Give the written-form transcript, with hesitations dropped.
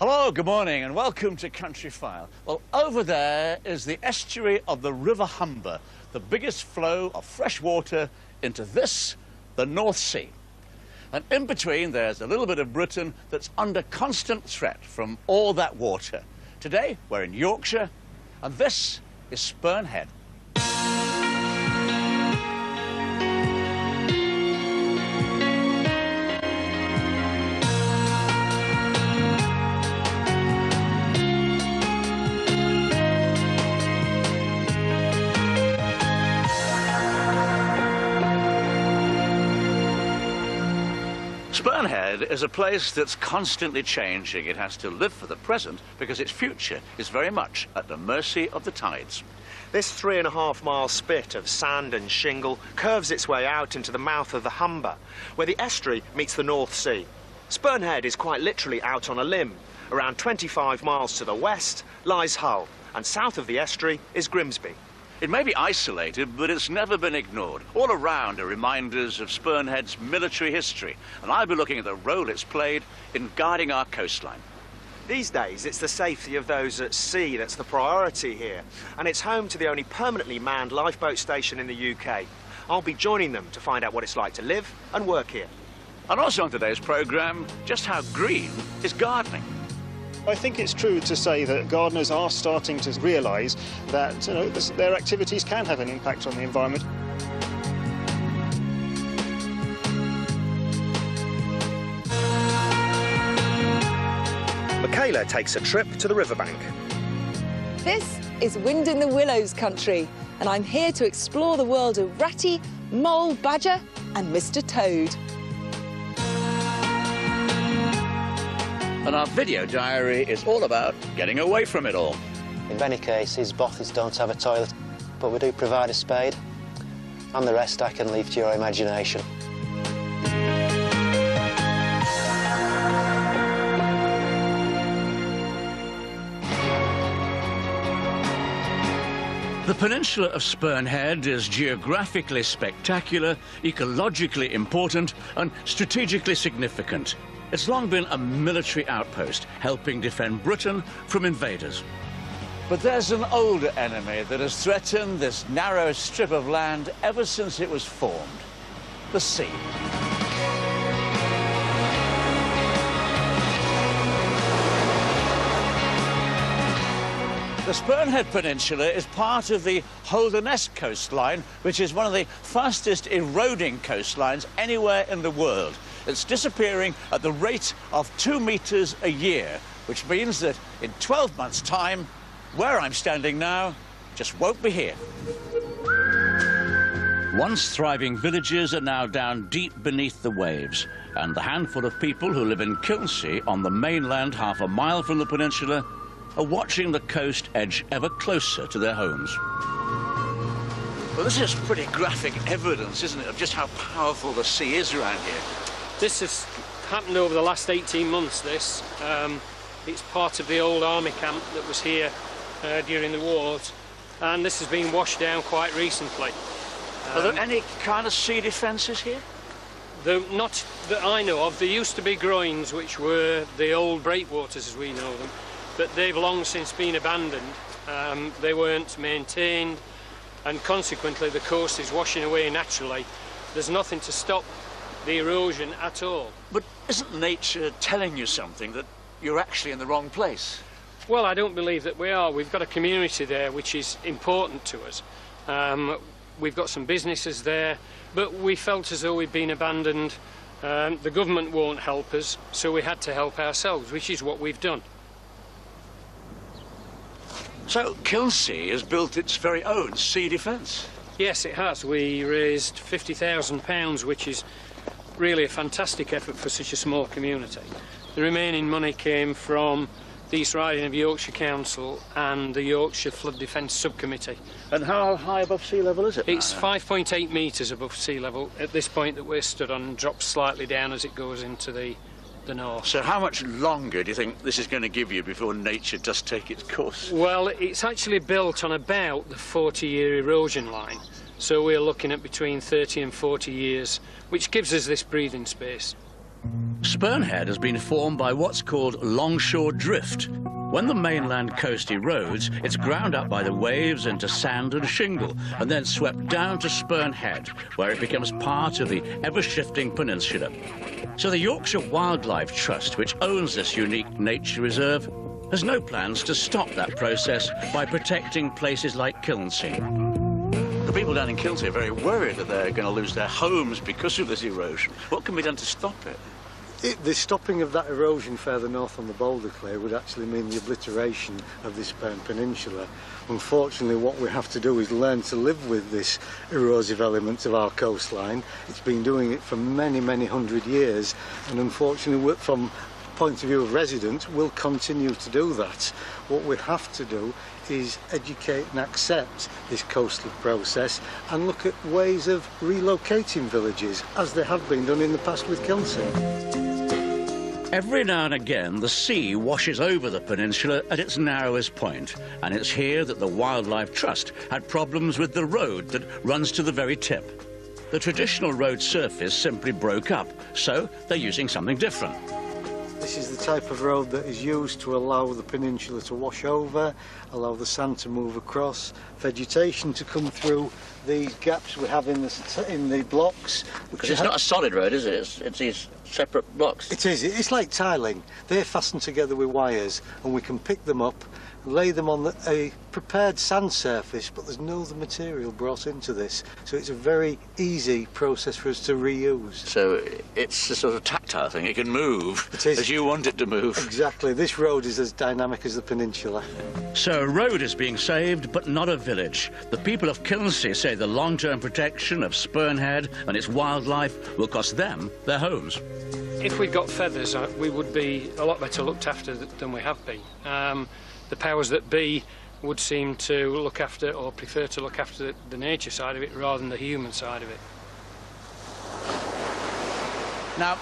Hello, good morning and welcome to Countryfile. Well, over there is the estuary of the River Humber, the biggest flow of fresh water into this, the North Sea. And in between there's a little bit of Britain that's under constant threat from all that water. Today we're in Yorkshire and this is Spurn Head. Spurn Head is a place that's constantly changing. It has to live for the present because its future is very much at the mercy of the tides. This 3.5-mile spit of sand and shingle curves its way out into the mouth of the Humber, where the estuary meets the North Sea. Spurn Head is quite literally out on a limb. Around 25 miles to the west lies Hull, and south of the estuary is Grimsby. It may be isolated, but it's never been ignored. All around are reminders of Spurn Head's military history, and I'll be looking at the role it's played in guarding our coastline. These days, it's the safety of those at sea that's the priority here, and it's home to the only permanently manned lifeboat station in the UK. I'll be joining them to find out what it's like to live and work here. And also on today's programme, just how green is gardening. I think it's true to say that gardeners are starting to realise that their activities can have an impact on the environment. Michaela takes a trip to the riverbank. This is Wind in the Willows country, and I'm here to explore the world of Ratty, Mole, Badger and Mr. Toad. And our video diary is all about getting away from it all. In many cases, bothies don't have a toilet, but we do provide a spade, and the rest I can leave to your imagination. The peninsula of Spurn Head is geographically spectacular, ecologically important and strategically significant. It's long been a military outpost, helping defend Britain from invaders. But there's an older enemy that has threatened this narrow strip of land ever since it was formed: the sea. The Spurn Head Peninsula is part of the Holderness coastline, which is one of the fastest eroding coastlines anywhere in the world. It's disappearing at the rate of 2 meters a year, which means that in 12 months' time, where I'm standing now just won't be here. Once thriving villages are now down deep beneath the waves, and the handful of people who live in Kilnsea on the mainland half a mile from the peninsula are watching the coast edge ever closer to their homes. Well, this is pretty graphic evidence, isn't it, of just how powerful the sea is around here. This has happened over the last 18 months, this. It's part of the old army camp that was here during the wars, and this has been washed down quite recently. Are there any kind of sea defences here? Not that I know of. There used to be groins, which were the old breakwaters as we know them, but they've long since been abandoned. They weren't maintained, and consequently the coast is washing away naturally. There's nothing to stop the erosion at all. But isn't nature telling you something, that you're actually in the wrong place? Well, I don't believe that we are. We've got a community there which is important to us. We've got some businesses there, but we felt as though we'd been abandoned. The government won't help us, so we had to help ourselves, which is what we've done. So Kilnsea has built its very own sea defence? Yes, it has. We raised £50,000, which is really a fantastic effort for such a small community. The remaining money came from the East Riding of Yorkshire Council and the Yorkshire Flood Defence Subcommittee. And how high above sea level is it? It's 5.8 metres above sea level at this point that we're stood on, and drops slightly down as it goes into the north. So how much longer do you think this is going to give you before nature does take its course? Well, it's actually built on about the 40-year erosion line. So we're looking at between 30 and 40 years, which gives us this breathing space. Spurn Head has been formed by what's called longshore drift. When the mainland coast erodes, it's ground up by the waves into sand and shingle, and then swept down to Spurn Head, where it becomes part of the ever-shifting peninsula. So the Yorkshire Wildlife Trust, which owns this unique nature reserve, has no plans to stop that process by protecting places like Kilnsea. The people down in Kilnsea are very worried that they're going to lose their homes because of this erosion. What can be done to stop it? The stopping of that erosion further north on the boulder clay would actually mean the obliteration of the Spurn Peninsula. Unfortunately, what we have to do is learn to live with this erosive element of our coastline. It's been doing it for many, many hundred years, and unfortunately, from the point of view of residents, we'll continue to do that. What we have to do is educate and accept this coastal process and look at ways of relocating villages, as they have been done in the past with Kilnsea. Every now and again, the sea washes over the peninsula at its narrowest point, and it's here that the Wildlife Trust had problems with the road that runs to the very tip. The traditional road surface simply broke up, so they're using something different. This is the type of road that is used to allow the peninsula to wash over, allow the sand to move across, vegetation to come through these gaps we have in the blocks. Because it's not a solid road, is it? It's these separate blocks. It is. It's like tiling. They're fastened together with wires, and we can pick them up, lay them on a prepared sand surface, but there's no other material brought into this, so it's a very easy process for us to reuse. So it's a sort of tactile thing. It can move as you want it to move. Exactly. This road is as dynamic as the peninsula. So a road is being saved, but not a village. The people of Kilnsea say the long-term protection of Spurn Head and its wildlife will cost them their homes. If we'd got feathers, we would be a lot better looked after than we have been. The powers that be would seem to look after, or prefer to look after, the nature side of it rather than the human side of it. Now,